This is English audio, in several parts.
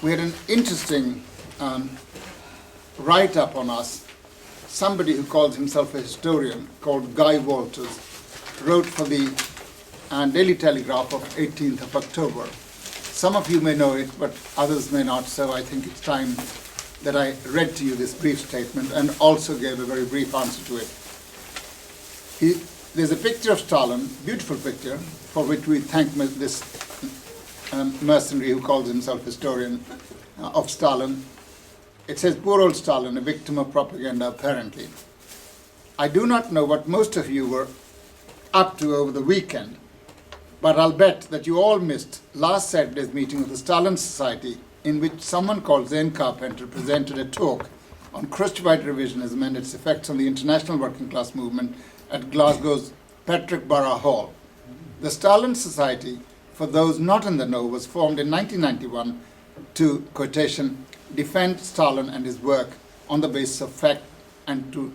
we had an interesting write-up on us. Somebody who calls himself a historian, called Guy Walters, wrote for the Daily Telegraph of 18th of October. Some of you may know it, but others may not, so I think it's time that I read to you this brief statement and also gave a very brief answer to it. There's a picture of Stalin, beautiful picture, for which we thank this mercenary who calls himself historian of Stalin. It says, "Poor old Stalin, a victim of propaganda, apparently. I do not know what most of you were up to over the weekend, but I'll bet that you all missed last Saturday's meeting of the Stalin Society, in which someone called Zane Carpenter presented a talk on Khrushchevite revisionism and its effects on the international working class movement at Glasgow's Patrick Borough Hall. The Stalin Society, for those not in the know, was formed in 1991 to, quotation, defend Stalin and his work on the basis of fact and to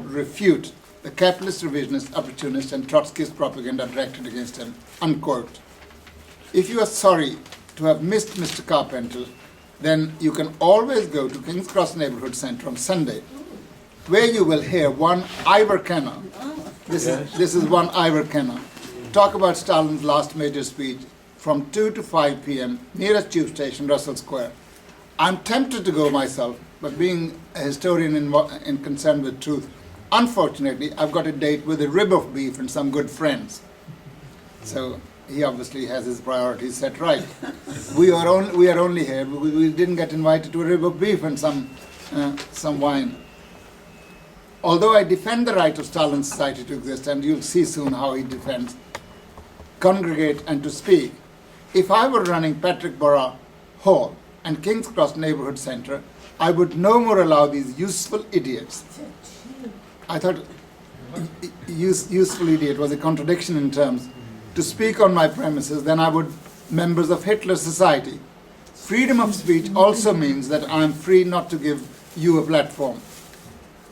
refute the capitalist, revisionist, opportunist, and Trotskyist propaganda directed against him," unquote. If you are sorry to have missed Mr. Carpenter, then you can always go to King's Cross Neighborhood Centre on Sunday, where you will hear one Ivor Kenner, this is one Ivor Kenner, talk about Stalin's last major speech from 2 to 5 p.m. nearest tube station, Russell Square. I'm tempted to go myself, but being a historian in concern with truth, unfortunately, I've got a date with a rib of beef and some good friends. So he obviously has his priorities set right. We are only here. We didn't get invited to a rib of beef and some wine. Although I defend the right of Stalin Society to exist, and you'll see soon how he defends, congregate and to speak, if I were running Patrick Borough Hall and King's Cross Neighborhood Centre, I would no more allow these useful idiots. I thought useful idiot was a contradiction in terms, to speak on my premises than I would members of Hitler's society. Freedom of speech also means that I am free not to give you a platform.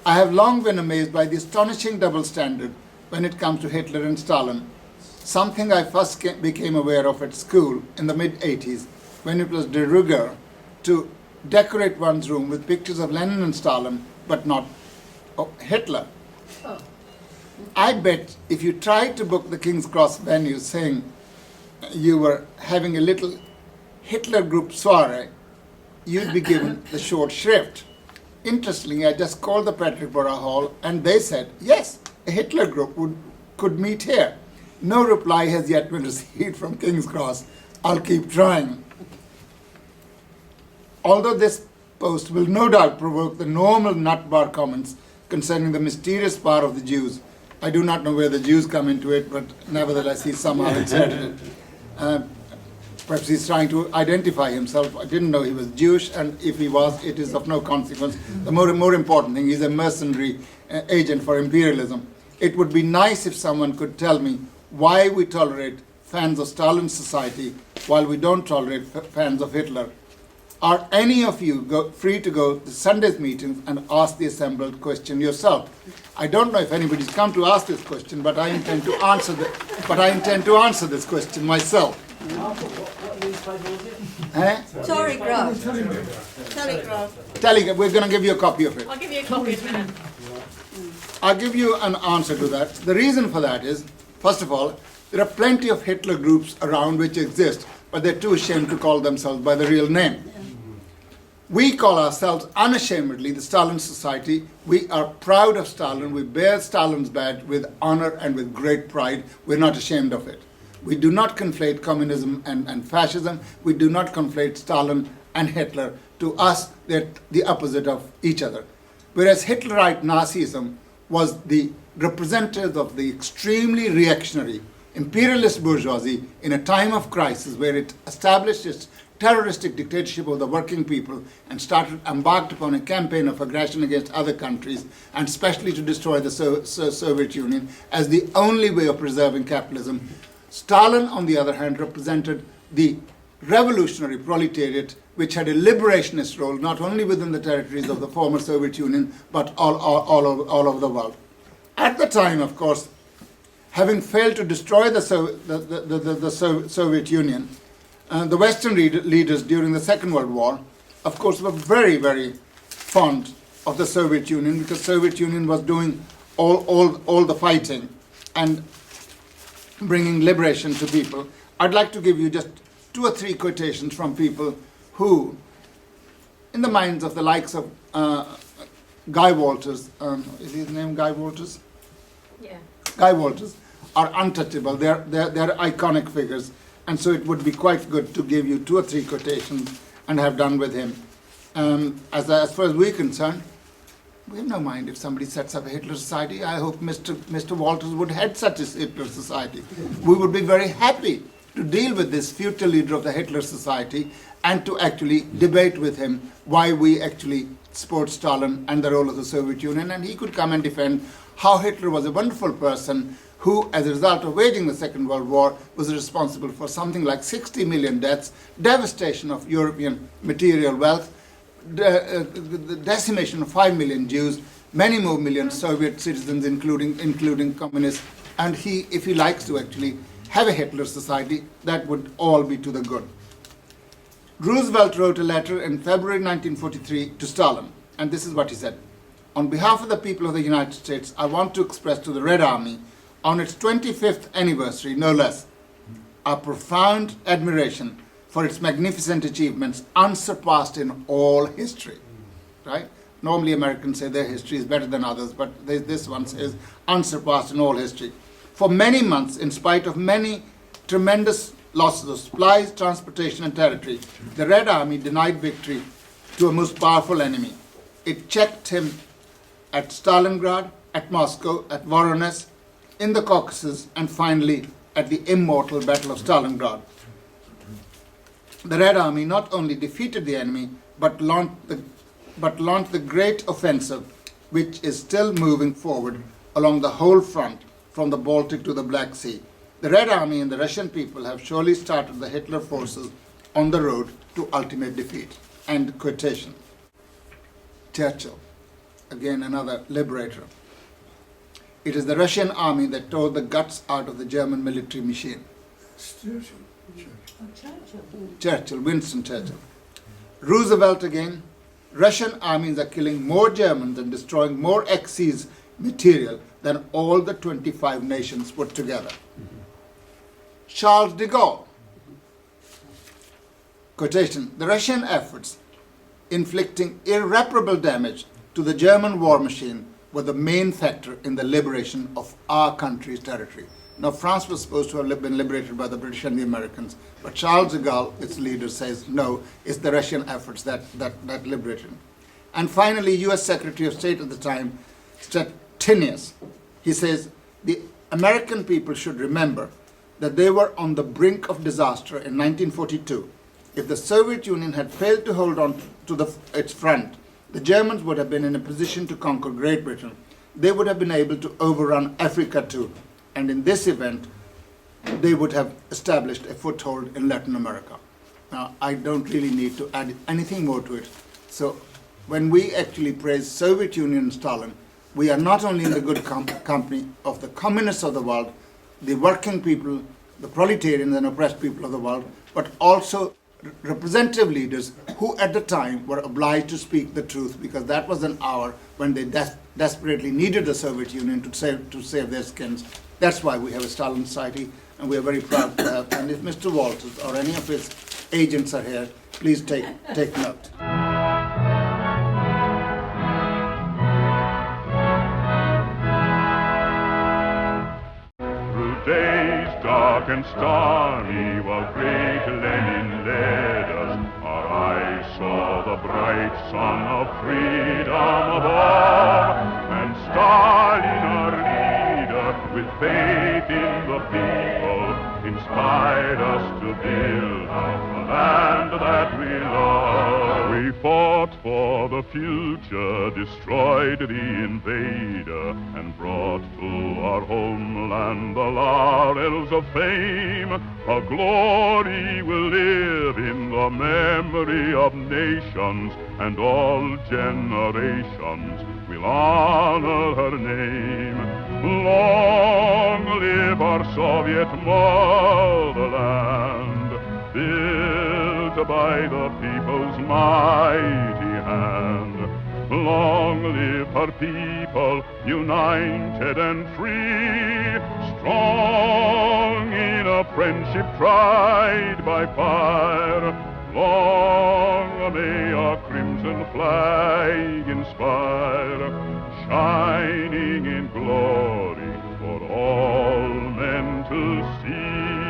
I have long been amazed by the astonishing double standard when it comes to Hitler and Stalin, something I first became aware of at school in the mid-80s, when it was de rigueur to decorate one's room with pictures of Lenin and Stalin, but not Hitler. I bet if you tried to book the King's Cross venue saying you were having a little Hitler group soiree, you'd be given the short shrift. Interestingly, I just called the Patrick Borough Hall and they said, yes, a Hitler group could meet here. No reply has yet been received from King's Cross. I'll keep trying. Although this post will no doubt provoke the normal nut bar comments concerning the mysterious power of the Jews, I do not know where the Jews come into it, but nevertheless he somehow inserted it. Perhaps he's trying to identify himself. I didn't know he was Jewish, and if he was, it is of no consequence. The more important thing, he's a mercenary agent for imperialism. It would be nice if someone could tell me why we tolerate fans of Stalin Society while we don't tolerate fans of Hitler. Are any of you free to go to Sunday's meetings and ask the assembled question yourself? I don't know if anybody's come to ask this question, but I intend to answer this question myself. What newspaper was it? Telegraph. We're going to give you a copy of it. I'll give you a copy in a minute. I'll give you an answer to that. The reason for that is, first of all, there are plenty of Hitler groups around which exist, but they're too ashamed to call themselves by the real name. We call ourselves unashamedly the Stalin Society. We are proud of Stalin. We bear Stalin's badge with honor and with great pride. We're not ashamed of it. We do not conflate communism and fascism. We do not conflate Stalin and Hitler. To us, they're the opposite of each other. Whereas Hitlerite Nazism was the representative of the extremely reactionary imperialist bourgeoisie in a time of crisis where it established its terroristic dictatorship of the working people and embarked upon a campaign of aggression against other countries, and especially to destroy the Soviet Union as the only way of preserving capitalism. Stalin, on the other hand, represented the revolutionary proletariat, which had a liberationist role not only within the territories of the former Soviet Union, but all over the world. At the time, of course, having failed to destroy the Soviet Union, The Western leaders during the Second World War, of course, were very, very fond of the Soviet Union because Soviet Union was doing all the fighting and bringing liberation to people. I'd like to give you just 2 or 3 quotations from people who, in the minds of the likes of Guy Walters, is his name Guy Walters? Yeah. Guy Walters, are untouchable. They're iconic figures, and so it would be quite good to give you 2 or 3 quotations and have done with him. As far as we're concerned, we have no mind if somebody sets up a Hitler Society. I hope Mr. Walters would head such a Hitler Society. We would be very happy to deal with this future leader of the Hitler Society and to actually debate with him why we actually support Stalin and the role of the Soviet Union, and he could come and defend how Hitler was a wonderful person who, as a result of waging the Second World War, was responsible for something like 60 million deaths, devastation of European material wealth, the decimation of 5 million Jews, many more million Soviet citizens, including communists, and he, if he likes to actually have a Hitler Society, that would all be to the good. Roosevelt wrote a letter in February 1943 to Stalin, and this is what he said. On behalf of the people of the United States, I want to express to the Red Army, on its 25th anniversary, no less, our profound admiration for its magnificent achievements, unsurpassed in all history. Right? Normally Americans say their history is better than others, but this one is unsurpassed in all history. For many months, in spite of many tremendous losses of supplies, transportation, and territory, the Red Army denied victory to a most powerful enemy. It checked him at Stalingrad, at Moscow, at Voronezh, in the Caucasus, and finally at the immortal Battle of Stalingrad. The Red Army not only defeated the enemy, but launched the great offensive, which is still moving forward along the whole front, from the Baltic to the Black Sea. The Red Army and the Russian people have surely started the Hitler forces on the road to ultimate defeat. End quotation. Churchill, again another liberator. It is the Russian army that tore the guts out of the German military machine. Churchill, Winston Churchill. Roosevelt again. Russian armies are killing more Germans and destroying more Axis material than all the 25 nations put together. Charles de Gaulle. Quotation, the Russian efforts inflicting irreparable damage to the German war machine were the main factor in the liberation of our country's territory. Now, France was supposed to have been liberated by the British and the Americans, but Charles de Gaulle, its leader, says no, it's the Russian efforts that liberated him. And finally, US Secretary of State at the time, Stettinius, he says, the American people should remember that they were on the brink of disaster in 1942. If the Soviet Union had failed to hold on to its front, the Germans would have been in a position to conquer Great Britain. They would have been able to overrun Africa too. And in this event, they would have established a foothold in Latin America. Now, I don't really need to add anything more to it. So when we actually praise Soviet Union and Stalin, we are not only in the good company of the communists of the world, the working people, the proletarians and oppressed people of the world, but also representative leaders who at the time were obliged to speak the truth, because that was an hour when they desperately needed the Soviet Union to save their skins. That's why we have a Stalin Society, and we are very proud to have. And if Mr. Walters or any of his agents are here, please take note. Days dark and stormy, while great Lenin led us, our eyes saw the bright sun of freedom above, and Stalin, our leader, with faith in the people, inspired us to build the land that we love. We fought for the future, destroyed the invader, and brought to our homeland the laurels of fame. Our glory will live in the memory of nations, and all generations will honor her name. Long live our Soviet motherland, built by the people's mighty hand. Long live her people, united and free, strong in a friendship tried by fire. Long may our crimson flag inspire, shining in glory for all men to see.